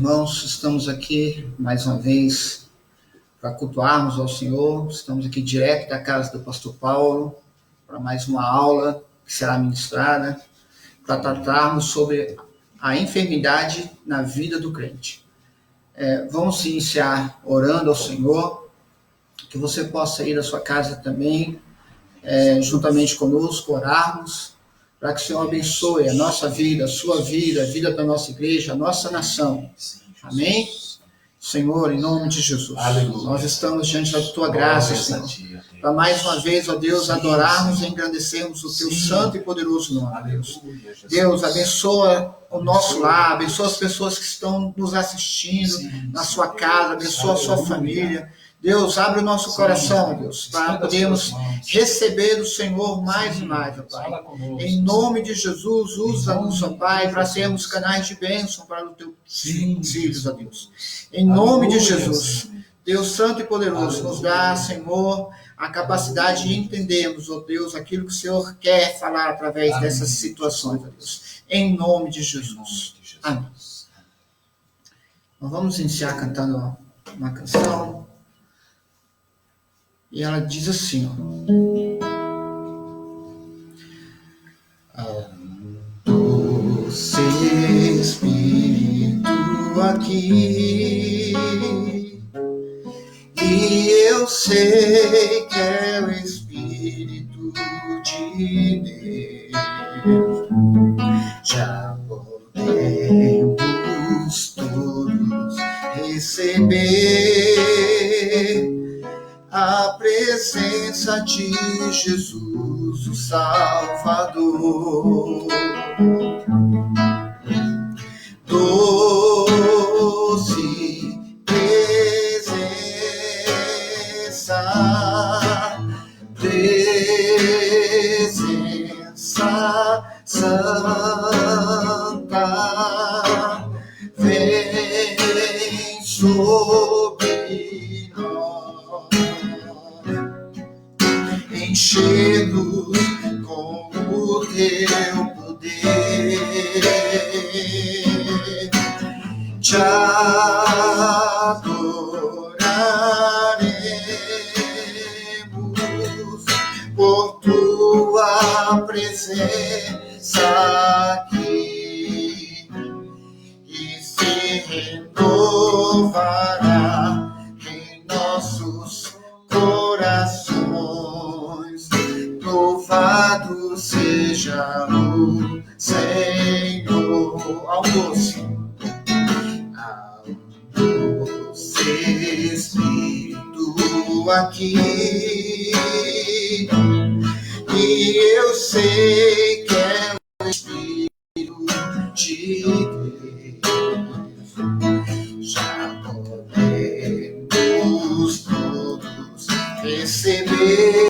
Irmãos, estamos aqui mais uma vez para cultuarmos ao Senhor. Estamos aqui direto da casa do pastor Paulo para mais uma aula que será ministrada para tratarmos sobre a enfermidade na vida do crente. Vamos iniciar orando ao Senhor, que você possa ir à sua casa também, juntamente conosco, orarmos, para que o Senhor abençoe a nossa vida, a sua vida, a vida da nossa igreja, a nossa nação. Amém? Senhor, em nome de Jesus, Aleluia. Nós estamos diante da Tua graça, Senhor, para mais uma vez, ó Deus, adorarmos e engrandecermos o Teu santo e poderoso nome, Deus. Deus, abençoa o nosso lar, abençoa as pessoas que estão nos assistindo na sua casa, abençoa a sua família. Deus, abre o nosso coração, Deus, para podermos receber do Senhor mais e mais, ó Pai. Em nome de Jesus, usa-nos, ó Pai, para sermos canais de bênção para os teus filhos, ó Deus. Em nome de Jesus, Deus Santo e Poderoso, nos dá, Senhor, a capacidade de entendermos, ó Deus, aquilo que o Senhor quer falar através dessas situações, ó Deus. Em nome de Jesus. Amém. Nós vamos iniciar cantando uma canção. E ela diz assim, doce Espírito aqui, e eu sei que é o Espírito de Deus. Já podemos todos receber a presença de Jesus, o Salvador. Doce presença santa, vem sobre nós, enchendo com o teu poder, te adoraremos por tua presença aqui, e se renovará em nossos corações. Louvado seja o Senhor. Ao doce Espírito aqui, e eu sei que é o Espírito de Deus. Já podemos todos receber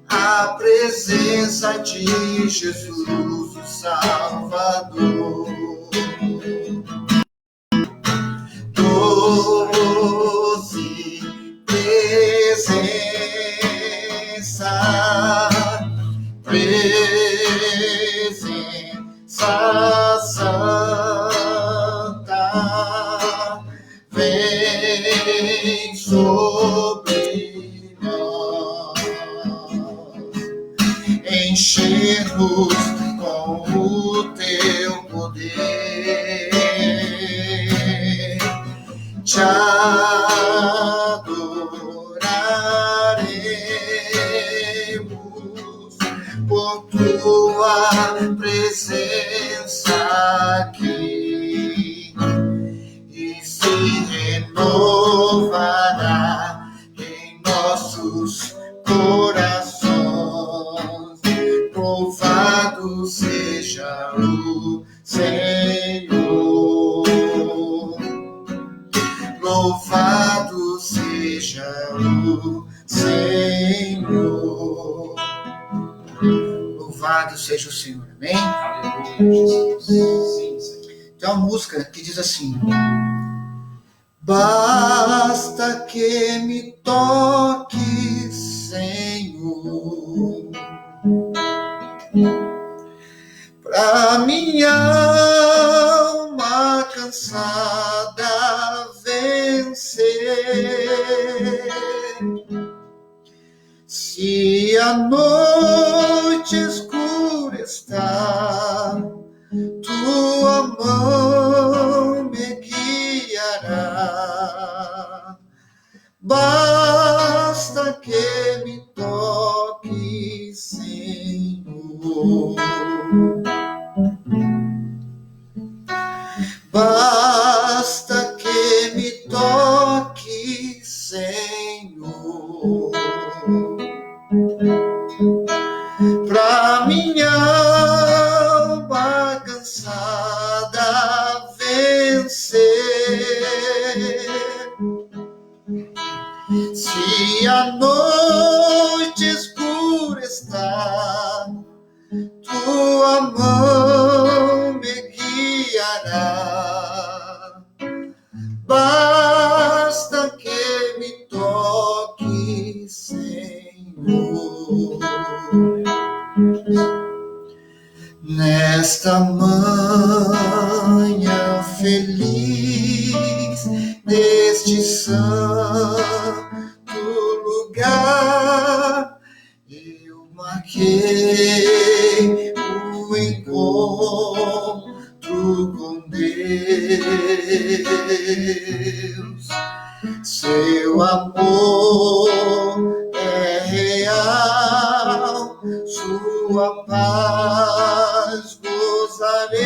a presença de Jesus, o Salvador. Doce presença santa, vem sobre nós, encher-nos com o teu poder, te adoraremos por tua presença aqui, e se renovará em nossos corações. Louvado seja o Senhor. Louvado seja o Senhor. Louvado seja o Senhor. Amém? Tem uma música que diz assim: basta que me toque, Senhor, pra minha alma cansada vencer. Se a noite escura está, tua mão me guiará. Basta que me toque, Senhor. Basta que me toque, Senhor. Pra minha alma cansada vencer. Se a noite escura está, tua mão me guiará. Basta que me toque, Senhor. Nesta manhã feliz, neste santo lugar, eu marquei o encontro com Deus. Seu amor é real, sua paz gozarei.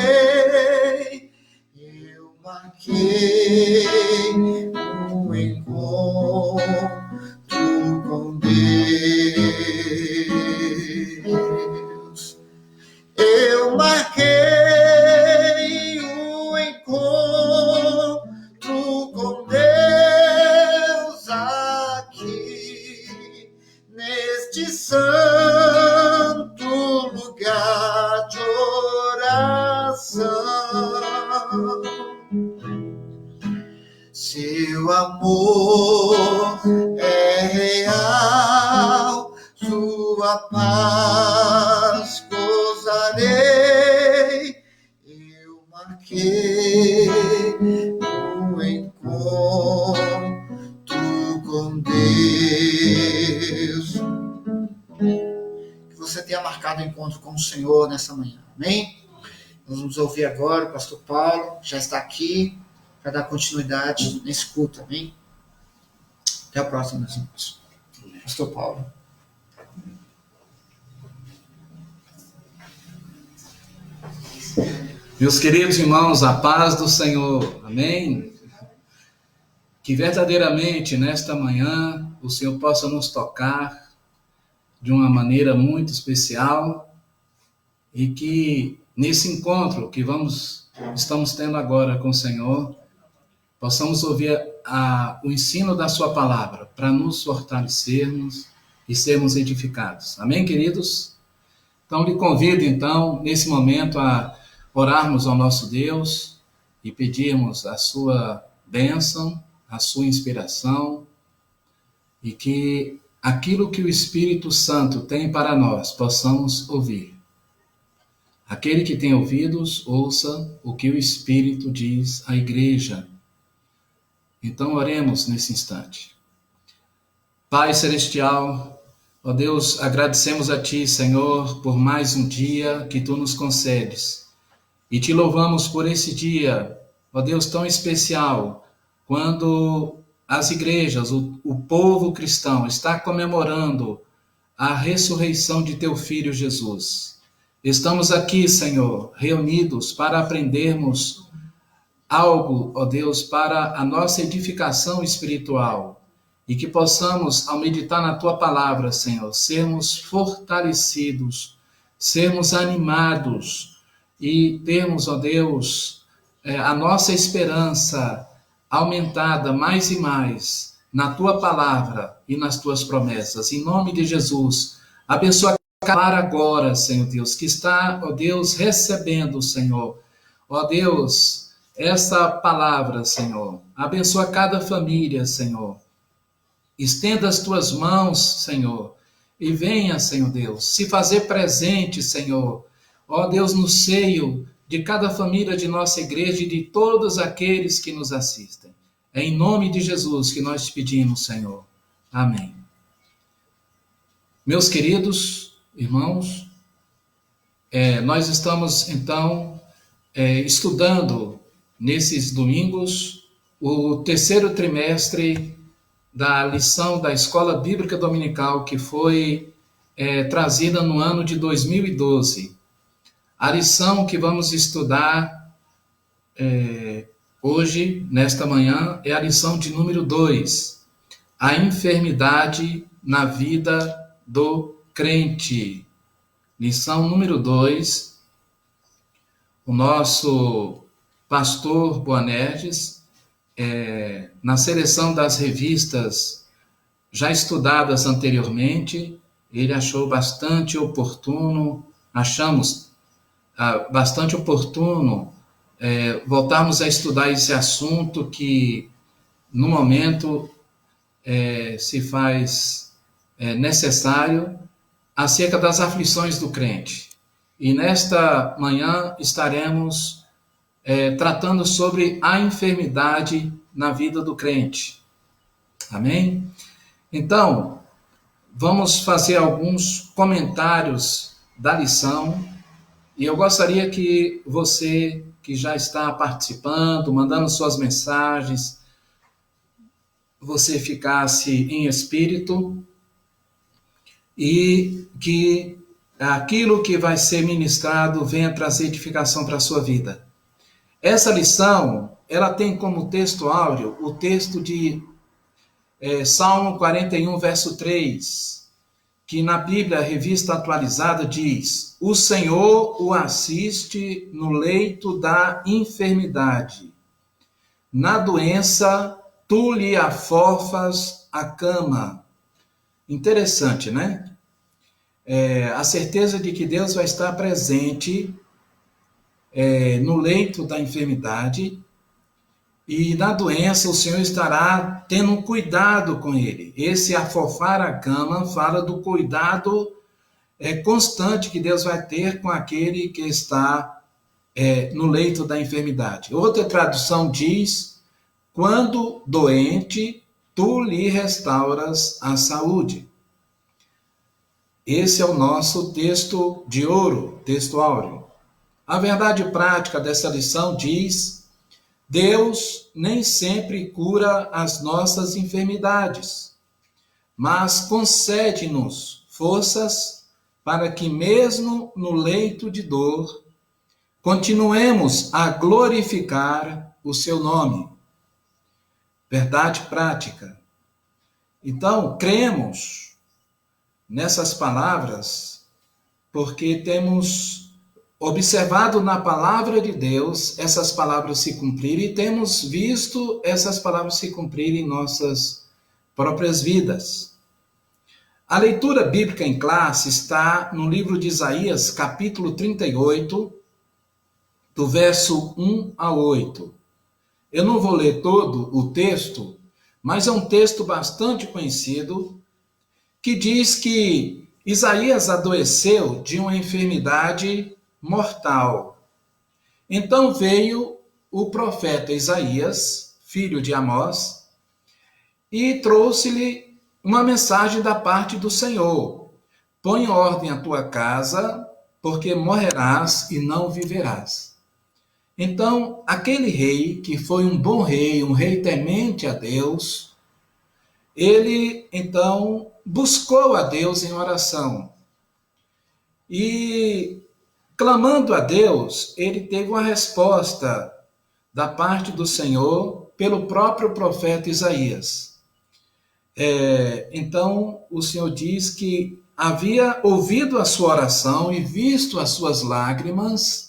Eu marquei um encontro com Deus. Eu marquei um encontro com Deus aqui, neste santo lugar de oração. Seu amor é real, sua paz gozarei. Eu marquei um encontro com Deus. Que você tenha marcado um encontro com o Senhor nessa manhã, amém? Nós vamos ouvir agora o pastor Paulo, já está aqui para dar continuidade nesse culto, amém? Até a próxima, meus irmãos. Pastor Paulo. Meus queridos irmãos, a paz do Senhor, amém? Que verdadeiramente nesta manhã o Senhor possa nos tocar de uma maneira muito especial e que nesse encontro que estamos tendo agora com o Senhor, possamos ouvir o ensino da sua palavra para nos fortalecermos e sermos edificados. Amém, queridos? Então, lhe convido, então, nesse momento a orarmos ao nosso Deus e pedirmos a sua bênção, a sua inspiração e que aquilo que o Espírito Santo tem para nós possamos ouvir. Aquele que tem ouvidos, ouça o que o Espírito diz à igreja. Então, oremos nesse instante. Pai Celestial, ó Deus, agradecemos a Ti, Senhor, por mais um dia que Tu nos concedes. E Te louvamos por esse dia, ó Deus, tão especial, quando as igrejas, o povo cristão está comemorando a ressurreição de Teu Filho Jesus. Estamos aqui, Senhor, reunidos para aprendermos algo, ó Deus, para a nossa edificação espiritual e que possamos, ao meditar na Tua palavra, Senhor, sermos fortalecidos, sermos animados e termos, ó Deus, a nossa esperança aumentada mais e mais na Tua palavra e nas Tuas promessas. Em nome de Jesus, abençoa cada agora, Senhor Deus, que está, ó Deus, recebendo, Senhor, ó Deus, essa palavra, Senhor. Abençoa cada família, Senhor. Estenda as Tuas mãos, Senhor, e venha, Senhor Deus, se fazer presente, Senhor, ó Deus, no seio de cada família de nossa igreja e de todos aqueles que nos assistem. É em nome de Jesus que nós te pedimos, Senhor. Amém. Meus queridos irmãos, nós estamos, então, estudando nesses domingos o terceiro trimestre da lição da Escola Bíblica Dominical que foi trazida no ano de 2012. A lição que vamos estudar hoje, nesta manhã, é a lição de número 2, a enfermidade na vida do crente. Lição número 2, o nosso pastor Boanerges, na seleção das revistas já estudadas anteriormente, ele achou bastante oportuno, achamos bastante oportuno voltarmos a estudar esse assunto que, no momento, se faz necessário, acerca das aflições do crente. E nesta manhã estaremos tratando sobre a enfermidade na vida do crente. Amém? Então, vamos fazer alguns comentários da lição. E eu gostaria que você, que já está participando, mandando suas mensagens, você ficasse em espírito e que aquilo que vai ser ministrado venha trazer edificação para a sua vida. Essa lição, ela tem como texto áureo o texto de Salmo 41, verso 3, que na Bíblia Revista Atualizada diz: o Senhor o assiste no leito da enfermidade. Na doença, tu lhe afofas a cama. Interessante, né? A certeza de que Deus vai estar presente no leito da enfermidade, e na doença o Senhor estará tendo cuidado com ele. Esse afofar a cama fala do cuidado constante que Deus vai ter com aquele que está no leito da enfermidade. Outra tradução diz: quando doente, tu lhe restauras a saúde. Esse é o nosso texto de ouro, texto áureo. A verdade prática dessa lição diz: Deus nem sempre cura as nossas enfermidades, mas concede-nos forças para que, mesmo no leito de dor, continuemos a glorificar o seu nome. Verdade prática. Então, cremos nessas palavras porque temos observado na palavra de Deus essas palavras se cumprirem e temos visto essas palavras se cumprirem em nossas próprias vidas. A leitura bíblica em classe está no livro de Isaías, capítulo 38, do verso 1 a 8. Eu não vou ler todo o texto, mas é um texto bastante conhecido, que diz que Isaías adoeceu de uma enfermidade mortal. Então veio o profeta Isaías, filho de Amós, e trouxe-lhe uma mensagem da parte do Senhor: põe em ordem a tua casa, porque morrerás e não viverás. Então, aquele rei, que foi um bom rei, um rei temente a Deus, ele, então, buscou a Deus em oração. E, clamando a Deus, ele teve uma resposta da parte do Senhor pelo próprio profeta Isaías. Então, o Senhor diz que havia ouvido a sua oração e visto as suas lágrimas,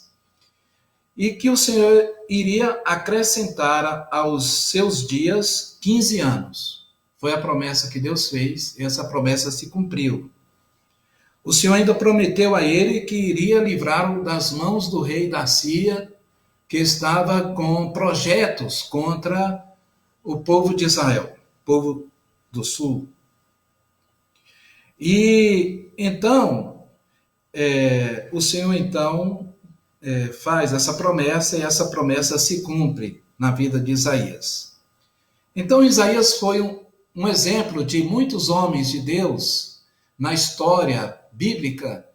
e que o Senhor iria acrescentar aos seus dias 15 anos. Foi a promessa que Deus fez, e essa promessa se cumpriu. O Senhor ainda prometeu a ele que iria livrá-lo das mãos do rei da Síria, que estava com projetos contra o povo de Israel, povo do sul. E então, o Senhor então faz essa promessa e essa promessa se cumpre na vida de Isaías. Então Isaías foi um exemplo de muitos homens de Deus na história bíblica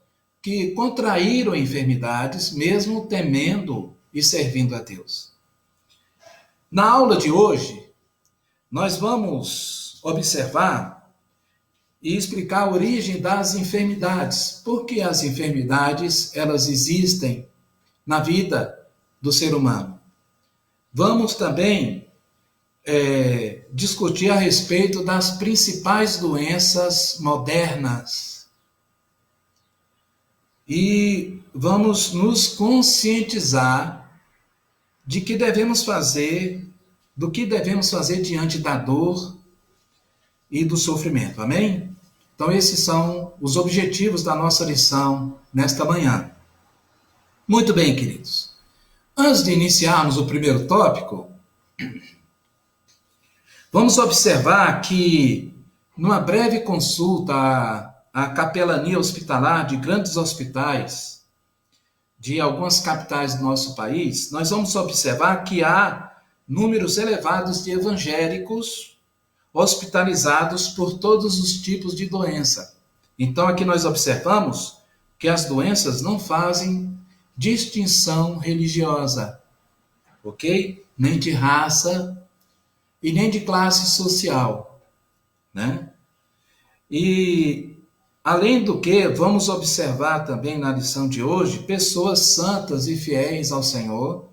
que contraíram enfermidades, mesmo temendo e servindo a Deus. Na aula de hoje, nós vamos observar e explicar a origem das enfermidades. Por que as enfermidades, elas existem na vida do ser humano? Vamos também discutir a respeito das principais doenças modernas. E vamos nos conscientizar do que devemos fazer diante da dor e do sofrimento. Amém? Então esses são os objetivos da nossa lição nesta manhã. Muito bem, queridos. Antes de iniciarmos o primeiro tópico, vamos observar que, numa breve consulta à capelania hospitalar de grandes hospitais de algumas capitais do nosso país, nós vamos observar que há números elevados de evangélicos hospitalizados por todos os tipos de doença. Então, aqui nós observamos que as doenças não fazem distinção religiosa, ok? Nem de raça e nem de classe social, né? E, além do que, vamos observar também na lição de hoje, pessoas santas e fiéis ao Senhor,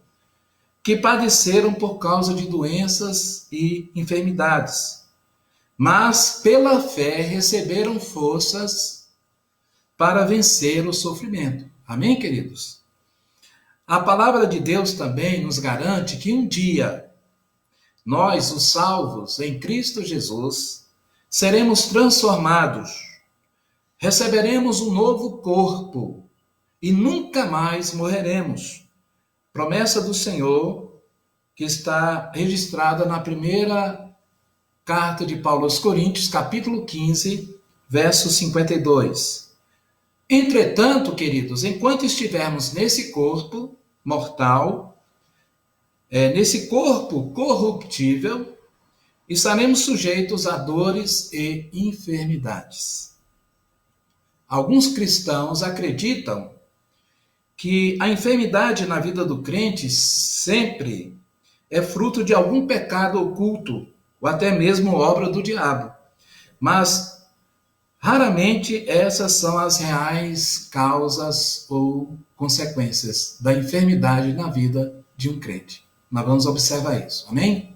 que padeceram por causa de doenças e enfermidades, mas pela fé receberam forças para vencer o sofrimento. Amém, queridos? A palavra de Deus também nos garante que um dia nós, os salvos em Cristo Jesus, seremos transformados, receberemos um novo corpo e nunca mais morreremos. Promessa do Senhor que está registrada na primeira carta de Paulo aos Coríntios, capítulo 15, verso 52. Entretanto, queridos, enquanto estivermos nesse corpo mortal, nesse corpo corruptível, estaremos sujeitos a dores e enfermidades. Alguns cristãos acreditam que a enfermidade na vida do crente sempre é fruto de algum pecado oculto, ou até mesmo obra do diabo. Mas, raramente, essas são as reais causas ou consequências da enfermidade na vida de um crente. Nós vamos observar isso, amém?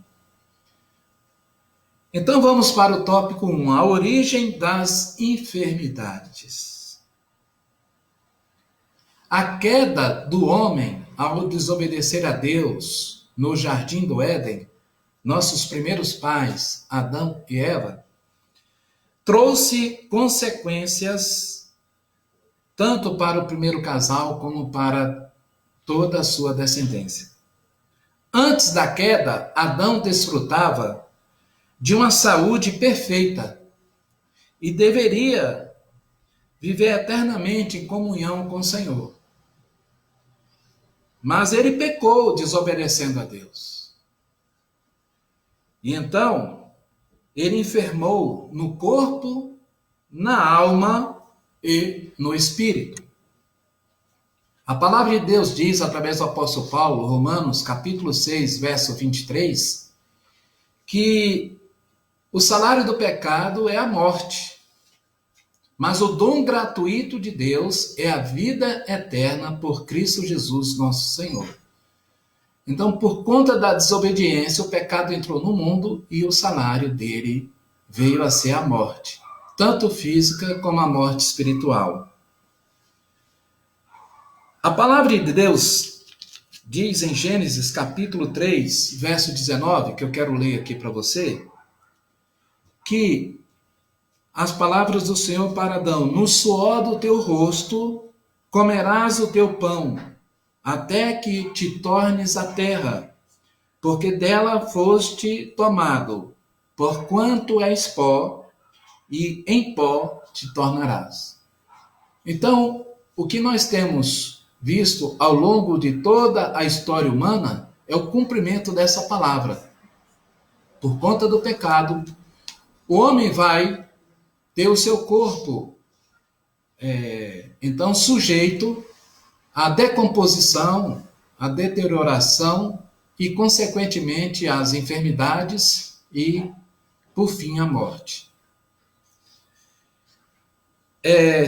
Então vamos para o tópico 1, a origem das enfermidades. A queda do homem ao desobedecer a Deus no jardim do Éden, nossos primeiros pais, Adão e Eva, trouxe consequências tanto para o primeiro casal como para toda a sua descendência. Antes da queda, Adão desfrutava de uma saúde perfeita e deveria viver eternamente em comunhão com o Senhor. Mas ele pecou desobedecendo a Deus. E então, ele enfermou no corpo, na alma e no espírito. A palavra de Deus diz, através do apóstolo Paulo, Romanos, capítulo 6, verso 23, que o salário do pecado é a morte, mas o dom gratuito de Deus é a vida eterna por Cristo Jesus, nosso Senhor. Então, por conta da desobediência, o pecado entrou no mundo e o salário dele veio a ser a morte, tanto física como a morte espiritual. A palavra de Deus diz em Gênesis capítulo 3, verso 19, que eu quero ler aqui para você, que as palavras do Senhor para Adão: no suor do teu rosto comerás o teu pão, até que te tornes a terra, porque dela foste tomado, porquanto és pó, e em pó te tornarás. Então, o que nós temos visto ao longo de toda a história humana é o cumprimento dessa palavra. Por conta do pecado, o homem vai ter o seu corpo, então, sujeito à decomposição, à deterioração e, consequentemente, às enfermidades e, por fim, à morte.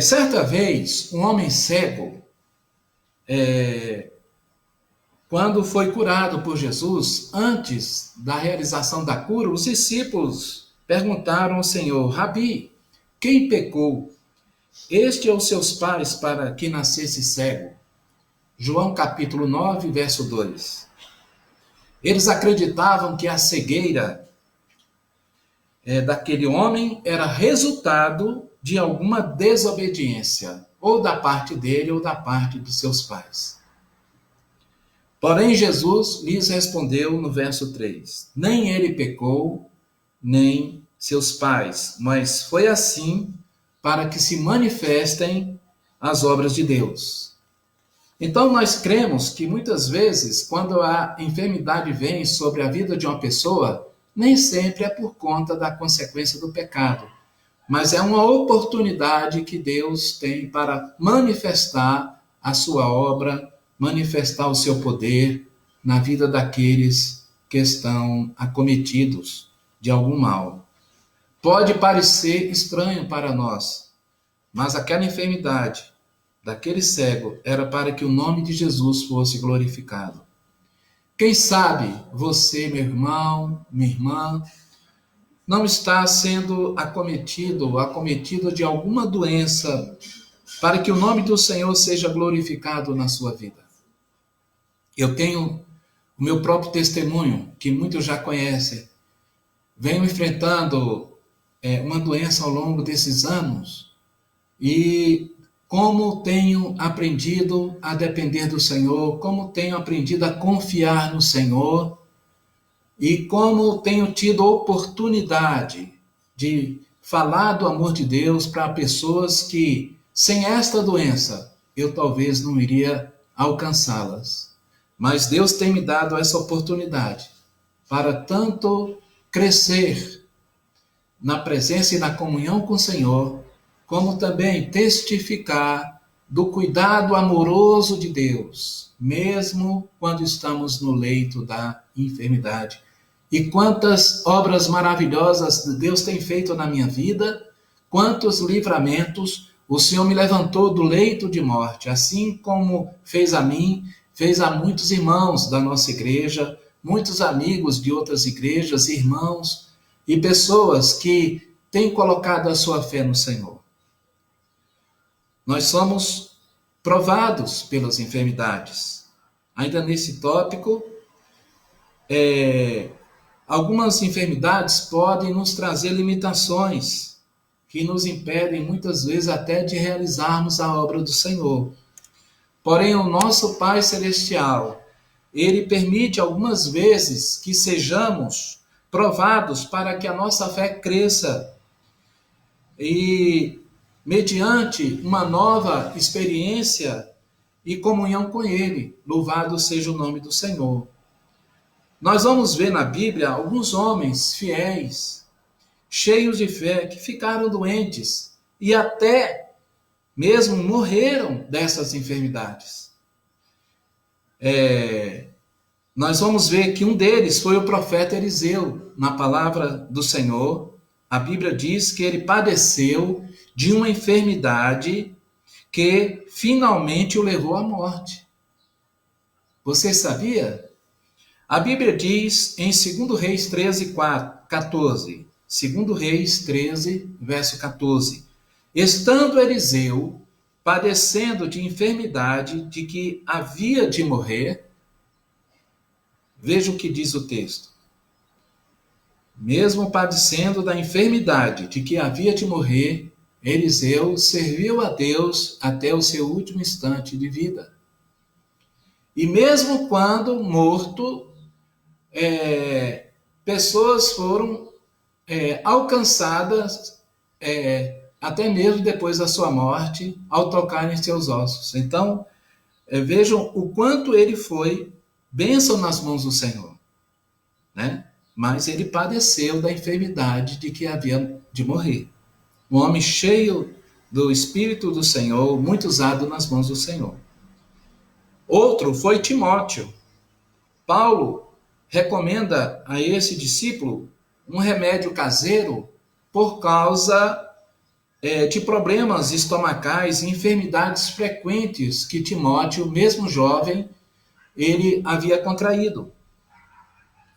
Certa vez, um homem cego, quando foi curado por Jesus, antes da realização da cura, os discípulos perguntaram ao Senhor: Rabi, quem pecou, este ou seus pais, para que nascesse cego? João capítulo 9, verso 2. Eles acreditavam que a cegueira daquele homem era resultado de alguma desobediência, ou da parte dele ou da parte de seus pais. Porém, Jesus lhes respondeu no verso 3: nem ele pecou, nem seus pais, mas foi assim para que se manifestem as obras de Deus. Então, nós cremos que muitas vezes, quando a enfermidade vem sobre a vida de uma pessoa, nem sempre é por conta da consequência do pecado, mas é uma oportunidade que Deus tem para manifestar a sua obra, manifestar o seu poder na vida daqueles que estão acometidos de algum mal. Pode parecer estranho para nós, mas aquela enfermidade daquele cego era para que o nome de Jesus fosse glorificado. Quem sabe você, meu irmão, minha irmã, não está sendo acometido de alguma doença para que o nome do Senhor seja glorificado na sua vida. Eu tenho o meu próprio testemunho, que muitos já conhecem. Venho enfrentando uma doença ao longo desses anos e como tenho aprendido a depender do Senhor, como tenho aprendido a confiar no Senhor e como tenho tido oportunidade de falar do amor de Deus para pessoas que, sem esta doença, eu talvez não iria alcançá-las. Mas Deus tem me dado essa oportunidade para tanto crescer na presença e na comunhão com o Senhor, como também testificar do cuidado amoroso de Deus, mesmo quando estamos no leito da enfermidade. E quantas obras maravilhosas Deus tem feito na minha vida, quantos livramentos o Senhor me levantou do leito de morte, assim como fez a mim, fez a muitos irmãos da nossa igreja, muitos amigos de outras igrejas, irmãos e pessoas que têm colocado a sua fé no Senhor. Nós somos provados pelas enfermidades. Ainda nesse tópico, algumas enfermidades podem nos trazer limitações que nos impedem muitas vezes até de realizarmos a obra do Senhor. Porém, o nosso Pai Celestial, Ele permite algumas vezes que sejamos provados para que a nossa fé cresça e mediante uma nova experiência e comunhão com Ele. Louvado seja o nome do Senhor. Nós vamos ver na Bíblia alguns homens fiéis, cheios de fé, que ficaram doentes e até mesmo morreram dessas enfermidades. Nós vamos ver que um deles foi o profeta Eliseu. Na palavra do Senhor, a Bíblia diz que ele padeceu de uma enfermidade que finalmente o levou à morte. Você sabia? A Bíblia diz em 2 Reis 13, 14, 2 Reis 13, verso 14, estando Eliseu padecendo de enfermidade de que havia de morrer, veja o que diz o texto. Mesmo padecendo da enfermidade de que havia de morrer, Eliseu serviu a Deus até o seu último instante de vida. E mesmo quando morto, pessoas foram alcançadas, até mesmo depois da sua morte, ao tocarem seus ossos. Então, Vejam o quanto ele foi bênção nas mãos do Senhor, né? Mas ele padeceu da enfermidade de que havia de morrer. Um homem cheio do Espírito do Senhor, muito usado nas mãos do Senhor. Outro foi Timóteo. Paulo recomenda a esse discípulo um remédio caseiro por causa de problemas estomacais e enfermidades frequentes que Timóteo, mesmo jovem, ele havia contraído.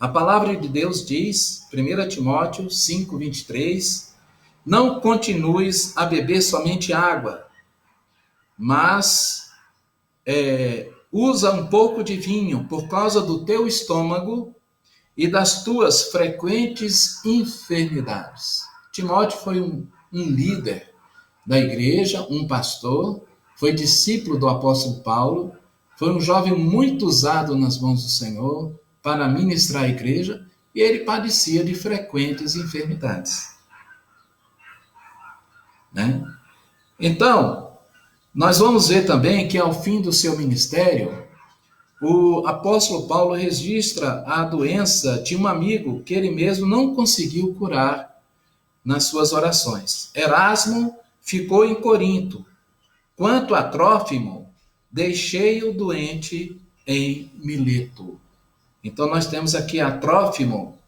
A palavra de Deus diz, 1 Timóteo 5:23, não continues a beber somente água, mas usa um pouco de vinho por causa do teu estômago e das tuas frequentes enfermidades. Timóteo foi um líder da igreja, um pastor, foi discípulo do apóstolo Paulo, foi um jovem muito usado nas mãos do Senhor para ministrar a igreja, e ele padecia de frequentes enfermidades. Né? Então, nós vamos ver também que ao fim do seu ministério, o apóstolo Paulo registra a doença de um amigo que ele mesmo não conseguiu curar nas suas orações. Erasmo ficou em Corinto. Quanto a Trófimo, deixei-o doente em Mileto. Então nós temos aqui a Trófimo.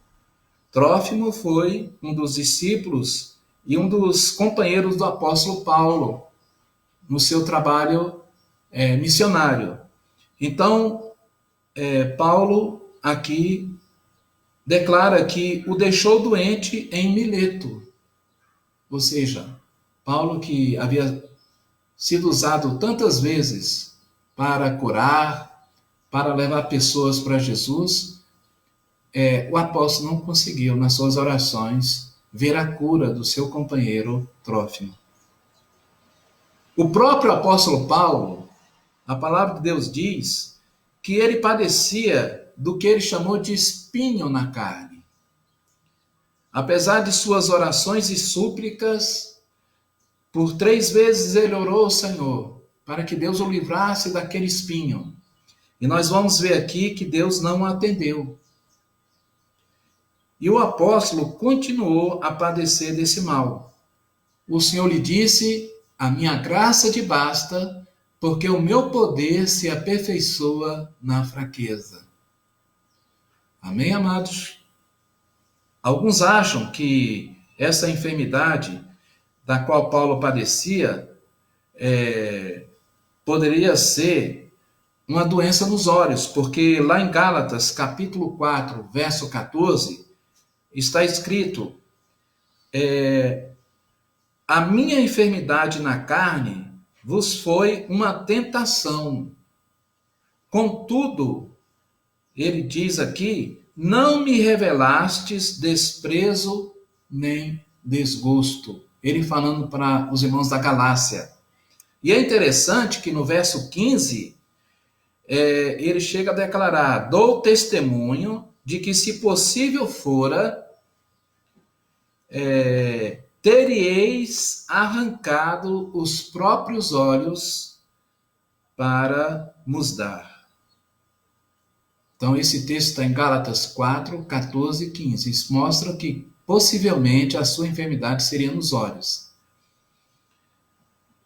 Trófimo foi um dos discípulos e um dos companheiros do apóstolo Paulo no seu trabalho missionário. Então, Paulo aqui declara que o deixou doente em Mileto. Ou seja, Paulo, que havia sido usado tantas vezes para curar, para levar pessoas para Jesus, o apóstolo não conseguiu, nas suas orações, ver a cura do seu companheiro Trófimo. O próprio apóstolo Paulo, a palavra de Deus diz que ele padecia do que ele chamou de espinho na carne. Apesar de suas orações e súplicas, por 3 vezes ele orou ao Senhor para que Deus o livrasse daquele espinho. E nós vamos ver aqui que Deus não o atendeu. E o apóstolo continuou a padecer desse mal. O Senhor lhe disse: a minha graça te basta, porque o meu poder se aperfeiçoa na fraqueza. Amém, amados? Alguns acham que essa enfermidade da qual Paulo padecia poderia ser uma doença nos olhos, porque lá em Gálatas, capítulo 4, verso 14, está escrito: a minha enfermidade na carne vos foi uma tentação. Contudo, ele diz aqui, não me revelastes desprezo nem desgosto. Ele falando para os irmãos da Galácia. E é interessante que no verso 15, ele chega a declarar: dou testemunho de que, se possível fora, teríeis arrancado os próprios olhos para nos dar. Então, esse texto está em Gálatas 4, 14 e 15. Isso mostra que, possivelmente, a sua enfermidade seria nos olhos.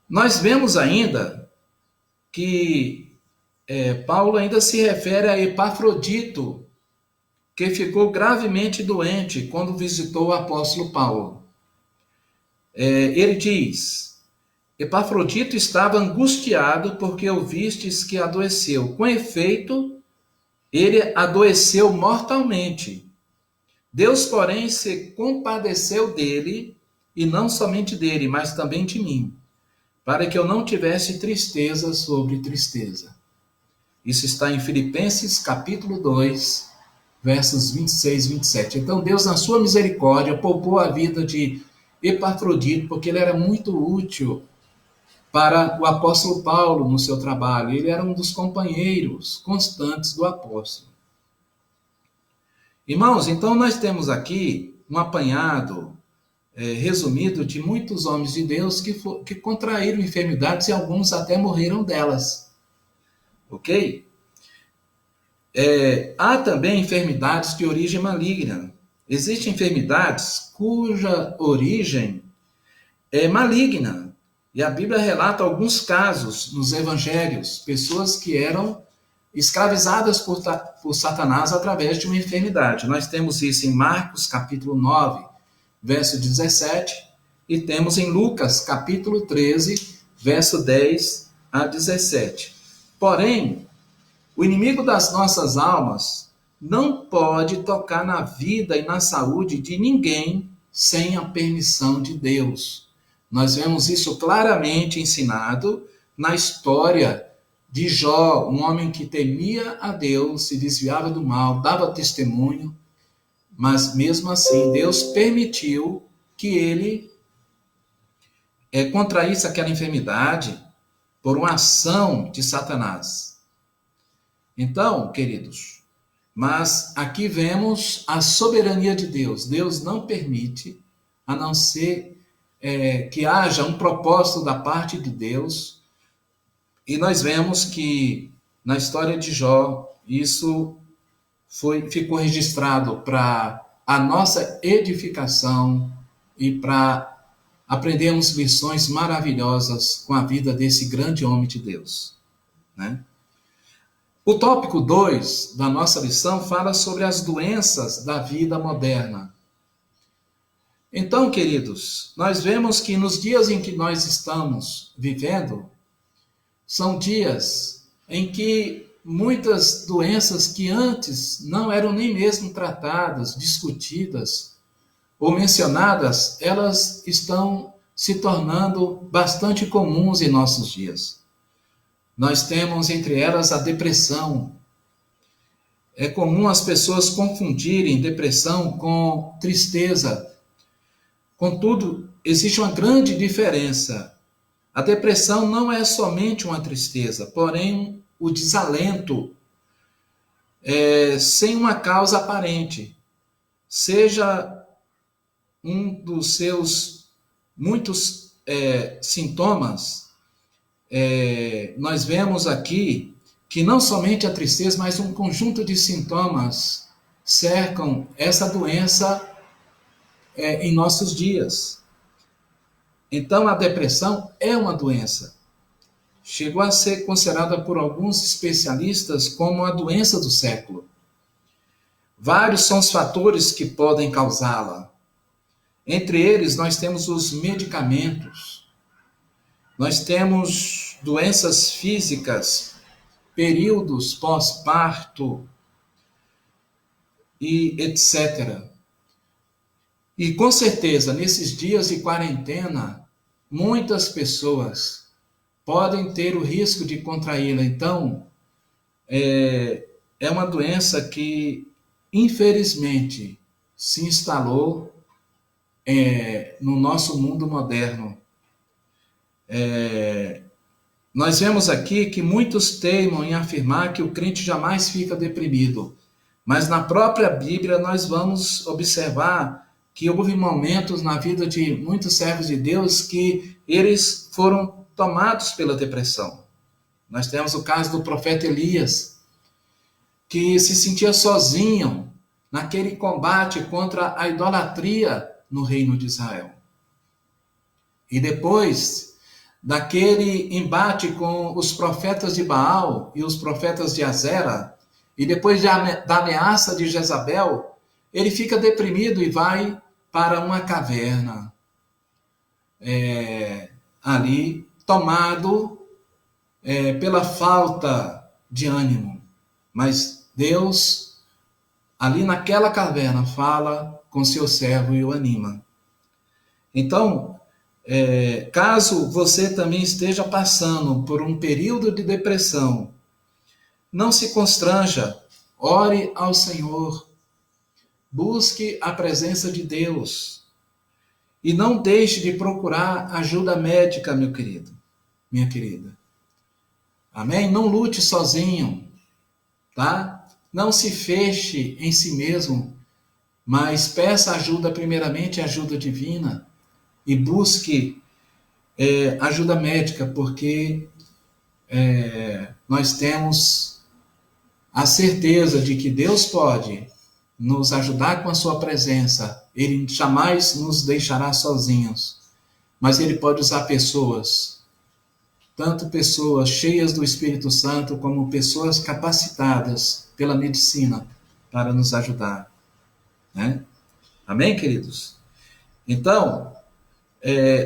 Nós vemos ainda que Paulo ainda se refere a Epafrodito, que ficou gravemente doente quando visitou o apóstolo Paulo. Ele diz: Epafrodito estava angustiado porque ouvistes que adoeceu. Com efeito, ele adoeceu mortalmente. Deus, porém, se compadeceu dele, e não somente dele, mas também de mim, para que eu não tivesse tristeza sobre tristeza. Isso está em Filipenses capítulo 2, versos 26 e 27. Então Deus, na sua misericórdia, poupou a vida de Epafrodito, porque ele era muito útil para o apóstolo Paulo no seu trabalho. Ele era um dos companheiros constantes do apóstolo. Irmãos, então nós temos aqui um apanhado resumido de muitos homens de Deus que contraíram enfermidades e alguns até morreram delas. ok? Há também enfermidades de origem maligna. Existem enfermidades cuja origem é maligna. E a Bíblia relata alguns casos nos evangelhos, pessoas que eram escravizadas por Satanás através de uma enfermidade. Nós temos isso em Marcos, capítulo 9, verso 17, e temos em Lucas, capítulo 13, verso 10 a 17. Porém, o inimigo das nossas almas não pode tocar na vida e na saúde de ninguém sem a permissão de Deus. Nós vemos isso claramente ensinado na história de Jó, um homem que temia a Deus, se desviava do mal, dava testemunho, mas mesmo assim Deus permitiu que ele contraísse aquela enfermidade por uma ação de Satanás. Então, queridos, mas aqui vemos a soberania de Deus. Deus não permite, a não ser que haja um propósito da parte de Deus. E nós vemos que na história de Jó, isso ficou registrado para a nossa edificação e para aprendermos lições maravilhosas com a vida desse grande homem de Deus, né? O tópico 2 da nossa lição fala sobre as doenças da vida moderna. Então, queridos, nós vemos que nos dias em que nós estamos vivendo, são dias em que muitas doenças que antes não eram nem mesmo tratadas, discutidas ou mencionadas, elas estão se tornando bastante comuns em nossos dias. Nós temos entre elas a depressão. É comum as pessoas confundirem depressão com tristeza. Contudo, existe uma grande diferença. A depressão não é somente uma tristeza, porém o desalento sem uma causa aparente. Seja um dos seus muitos sintomas, nós vemos aqui que não somente a tristeza, mas um conjunto de sintomas cercam essa doença em nossos dias. Então, a depressão é uma doença. Chegou a ser considerada por alguns especialistas como a doença do século. Vários são os fatores que podem causá-la. Entre eles, nós temos os medicamentos. Nós temos doenças físicas, períodos pós-parto e etc. E com certeza, nesses dias de quarentena, muitas pessoas podem ter o risco de contraí-la. Então, é uma doença que, infelizmente, se instalou no nosso mundo moderno. Nós vemos aqui que muitos teimam em afirmar que o crente jamais fica deprimido, mas na própria Bíblia nós vamos observar que houve momentos na vida de muitos servos de Deus que eles foram tomados pela depressão. Nós temos o caso do profeta Elias, que se sentia sozinho naquele combate contra a idolatria no reino de Israel. E depois daquele embate com os profetas de Baal e os profetas de Azera, e depois da ameaça de Jezabel, ele fica deprimido e vai para uma caverna, ali tomado pela falta de ânimo. Mas Deus, ali naquela caverna, fala com seu servo e o anima. Então, caso você também esteja passando por um período de depressão, não se constranja, ore ao Senhor, busque a presença de Deus e não deixe de procurar ajuda médica, meu querido, minha querida. Amém? Não lute sozinho, tá? Não se feche em si mesmo, mas peça ajuda, primeiramente ajuda divina, e busque ajuda médica, porque nós temos a certeza de que Deus pode nos ajudar com a sua presença. Ele jamais nos deixará sozinhos, mas Ele pode usar pessoas, tanto pessoas cheias do Espírito Santo, como pessoas capacitadas pela medicina para nos ajudar, né? Amém, queridos? Então,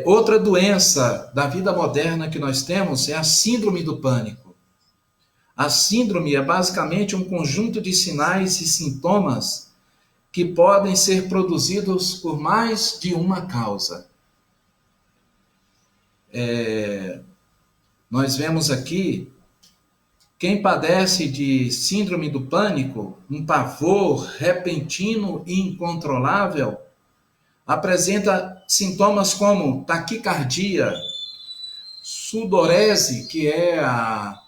outra doença da vida moderna que nós temos é a síndrome do pânico. A síndrome é basicamente um conjunto de sinais e sintomas que podem ser produzidos por mais de uma causa. Nós vemos aqui, quem padece de síndrome do pânico, um pavor repentino e incontrolável, apresenta sintomas como taquicardia, sudorese, que é a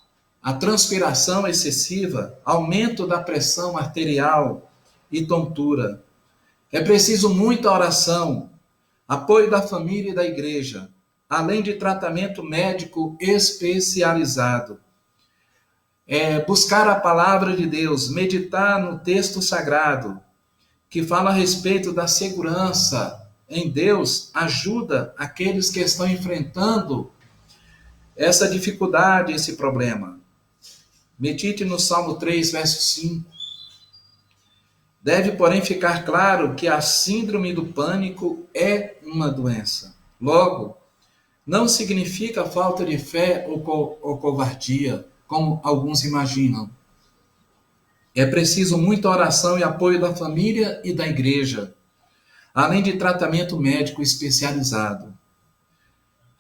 transpiração excessiva, aumento da pressão arterial e tontura. É preciso muita oração, apoio da família e da igreja, além de tratamento médico especializado. Buscar a palavra de Deus, meditar no texto sagrado, que fala a respeito da segurança em Deus, ajuda aqueles que estão enfrentando essa dificuldade, esse problema. Medite no Salmo 3, verso 5. Deve, porém, ficar claro que a síndrome do pânico é uma doença. Logo, não significa falta de fé ou covardia, como alguns imaginam. É preciso muita oração e apoio da família e da igreja, além de tratamento médico especializado.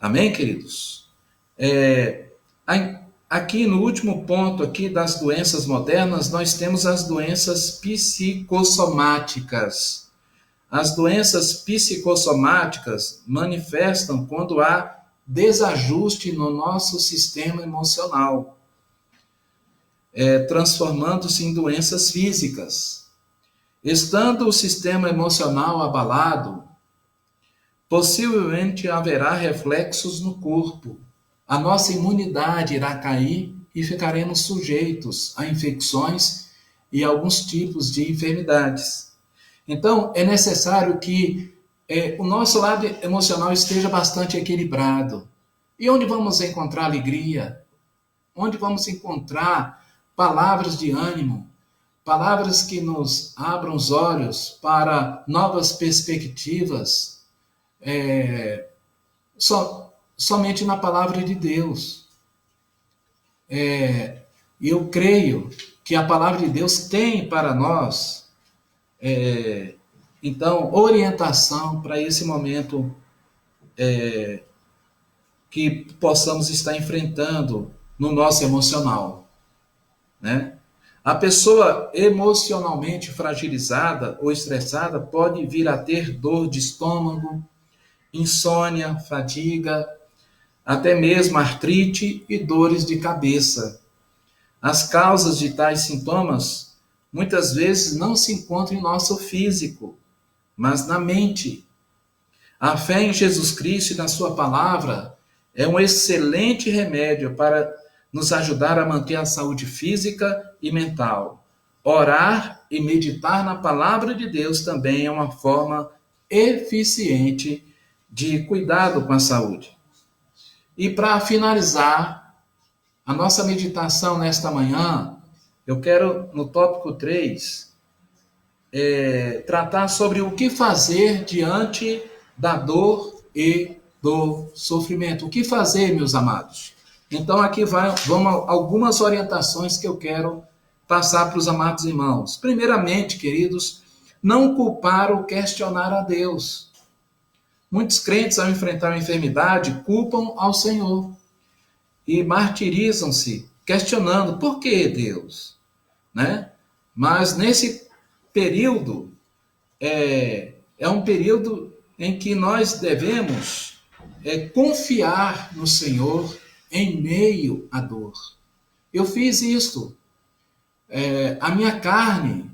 Amém, queridos? Aqui no último ponto aqui das doenças modernas, nós temos as doenças psicossomáticas. As doenças psicossomáticas manifestam quando há desajuste no nosso sistema emocional, transformando-se em doenças físicas. Estando o sistema emocional abalado, possivelmente haverá reflexos no corpo. A nossa imunidade irá cair e ficaremos sujeitos a infecções e alguns tipos de enfermidades. Então, é necessário que o nosso lado emocional esteja bastante equilibrado. E onde vamos encontrar alegria? Onde vamos encontrar palavras de ânimo? Palavras que nos abram os olhos para novas perspectivas? Somente na palavra de Deus. Eu creio que a palavra de Deus tem para nós, então, orientação para esse momento que possamos estar enfrentando no nosso emocional, né? A pessoa emocionalmente fragilizada ou estressada pode vir a ter dor de estômago, insônia, fadiga, até mesmo artrite e dores de cabeça. As causas de tais sintomas muitas vezes não se encontram em nosso físico, mas na mente. A fé em Jesus Cristo e na sua palavra é um excelente remédio para nos ajudar a manter a saúde física e mental. Orar e meditar na palavra de Deus também é uma forma eficiente de cuidado com a saúde. E para finalizar a nossa meditação nesta manhã, eu quero, no tópico 3, tratar sobre o que fazer diante da dor e do sofrimento. O que fazer, meus amados? Então, aqui vão algumas orientações que eu quero passar para os amados irmãos. Primeiramente, queridos, não culpar ou questionar a Deus. Muitos crentes, ao enfrentar a enfermidade, culpam ao Senhor e martirizam-se, questionando, por que Deus? Né? Mas nesse período, é um período em que nós devemos confiar no Senhor em meio à dor. Eu fiz isto. A minha carne,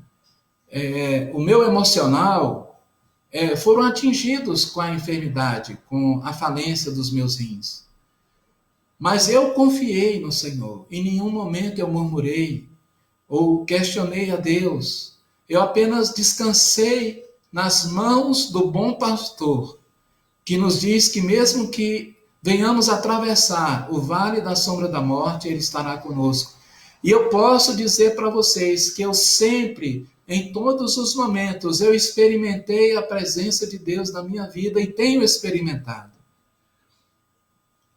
o meu emocional, foram atingidos com a enfermidade, com a falência dos meus rins. Mas eu confiei no Senhor. Em nenhum momento eu murmurei ou questionei a Deus. Eu apenas descansei nas mãos do bom pastor, que nos diz que mesmo que venhamos atravessar o vale da sombra da morte, Ele estará conosco. E eu posso dizer para vocês que eu sempre, em todos os momentos, eu experimentei a presença de Deus na minha vida e tenho experimentado.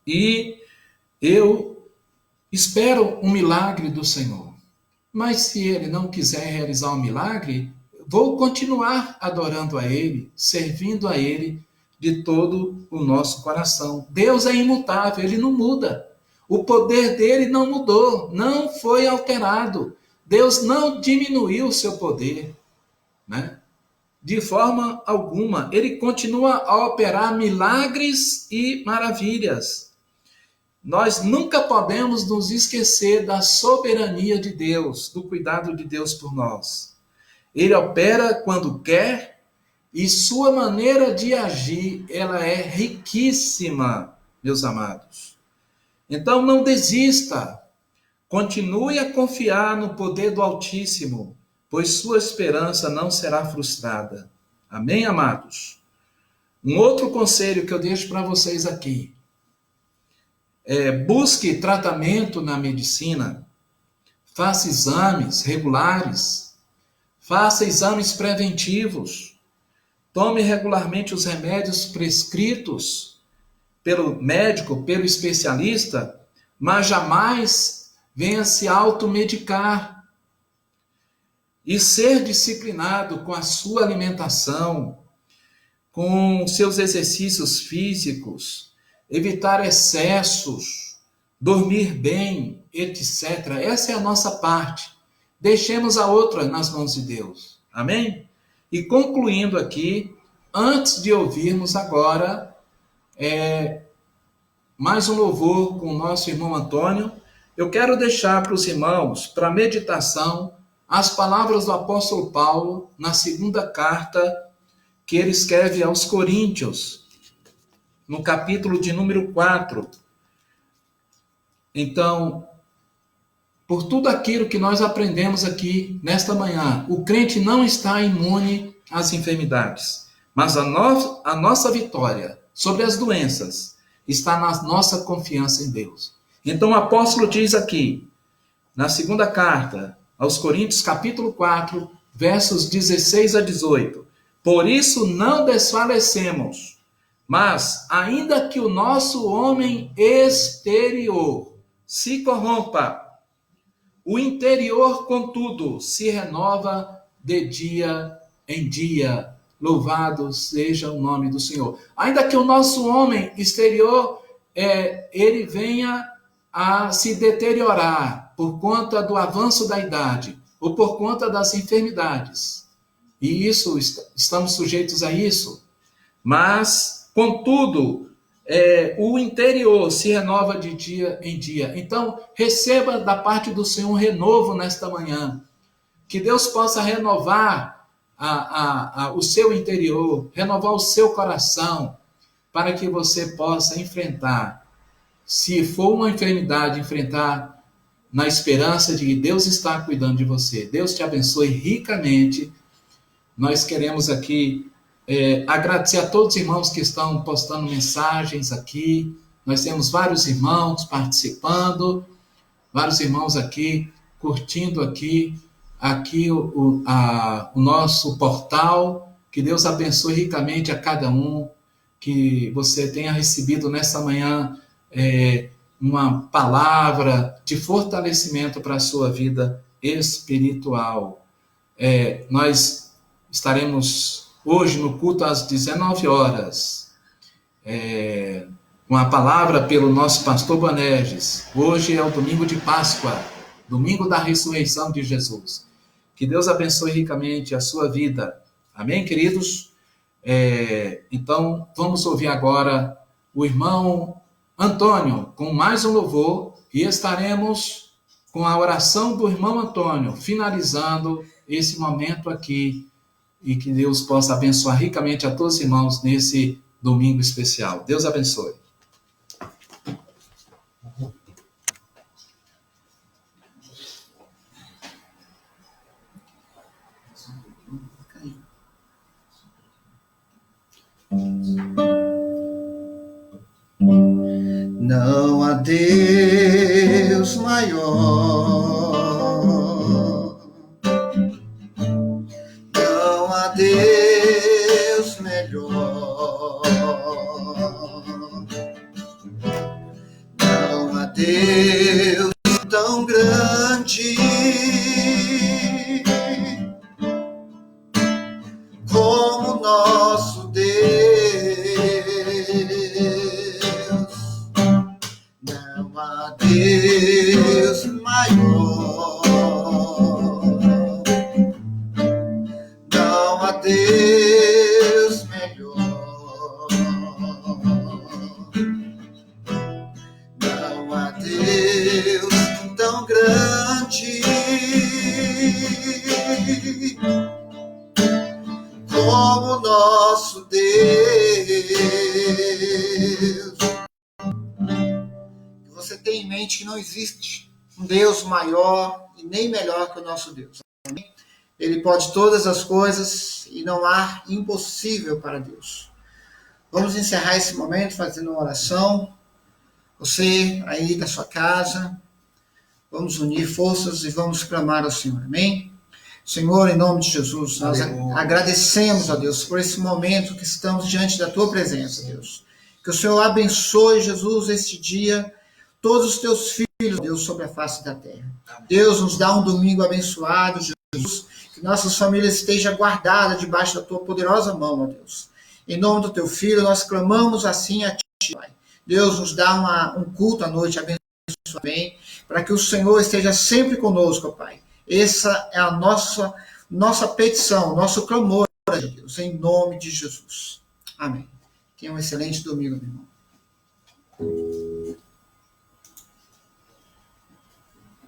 E eu espero um milagre do Senhor. Mas se Ele não quiser realizar um milagre, vou continuar adorando a Ele, servindo a Ele de todo o nosso coração. Deus é imutável, Ele não muda. O poder dele não mudou, não foi alterado. Deus não diminuiu o seu poder, né? De forma alguma. Ele continua a operar milagres e maravilhas. Nós nunca podemos nos esquecer da soberania de Deus, do cuidado de Deus por nós. Ele opera quando quer e sua maneira de agir, ela é riquíssima, meus amados. Então não desista, continue a confiar no poder do Altíssimo, pois sua esperança não será frustrada. Amém, amados? Um outro conselho que eu deixo para vocês aqui é: busque tratamento na medicina, faça exames regulares, faça exames preventivos, tome regularmente os remédios prescritos pelo médico, pelo especialista, mas jamais venha se automedicar. E ser disciplinado com a sua alimentação, com seus exercícios físicos, evitar excessos, dormir bem, etc. Essa é a nossa parte. Deixemos a outra nas mãos de Deus. Amém? E concluindo aqui, antes de ouvirmos agora mais um louvor com o nosso irmão Antônio, eu quero deixar para os irmãos, para meditação, as palavras do apóstolo Paulo na segunda carta que ele escreve aos Coríntios, no capítulo de número 4. Então, por tudo aquilo que nós aprendemos aqui nesta manhã, o crente não está imune às enfermidades, mas a nossa vitória sobre as doenças está na nossa confiança em Deus. Então o apóstolo diz aqui, na segunda carta aos Coríntios, capítulo 4, versos 16 a 18: por isso não desfalecemos, mas ainda que o nosso homem exterior se corrompa, o interior, contudo, se renova de dia em dia. Louvado seja o nome do Senhor. Ainda que o nosso homem exterior, ele venha a se deteriorar por conta do avanço da idade, ou por conta das enfermidades. E isso, estamos sujeitos a isso. Mas, contudo, o interior se renova de dia em dia. Então, receba da parte do Senhor um renovo nesta manhã. Que Deus possa renovar o seu interior, renovar o seu coração, para que você possa enfrentar, se for uma enfermidade, enfrentar na esperança de que Deus está cuidando de você. Deus te abençoe ricamente. Nós queremos aqui agradecer a todos os irmãos que estão postando mensagens aqui. Nós temos vários irmãos participando, vários irmãos aqui curtindo aqui o nosso portal. Que Deus abençoe ricamente a cada um, que você tenha recebido nessa manhã uma palavra de fortalecimento para a sua vida espiritual. Nós estaremos hoje no culto às 19 horas, com a palavra pelo nosso pastor Boanerges. Hoje é o domingo de Páscoa, domingo da ressurreição de Jesus. Que Deus abençoe ricamente a sua vida. Amém, queridos? Então, vamos ouvir agora o irmão Antônio com mais um louvor e estaremos com a oração do irmão Antônio, finalizando esse momento aqui, e que Deus possa abençoar ricamente a todos os irmãos nesse domingo especial. Deus abençoe. Não há Deus maior, não há Deus melhor, não há Deus tão grande como nosso Deus. Não há Deus maior, não há Deus melhor, não há Deus tão grande como nosso Deus. Que você tenha em mente que não existe um Deus maior e nem melhor que o nosso Deus. Ele pode todas as coisas e não há impossível para Deus. Vamos encerrar esse momento fazendo uma oração. Você aí da sua casa, vamos unir forças e vamos clamar ao Senhor. Amém? Senhor, em nome de Jesus, nós agradecemos a Deus por esse momento que estamos diante da Tua presença, Deus. Que o Senhor abençoe, Jesus, este dia, todos os Teus filhos, Deus, sobre a face da terra. Deus, nos dá um domingo abençoado, Jesus, que nossas famílias estejam guardadas debaixo da Tua poderosa mão, ó Deus. Em nome do Teu Filho, nós clamamos assim a Ti, Pai. Deus, nos dá um culto à noite abençoado, bem, para que o Senhor esteja sempre conosco, ó Pai. Essa é a nossa petição, nosso clamor, Deus, em nome de Jesus. Amém. Tenha um excelente domingo, meu irmão.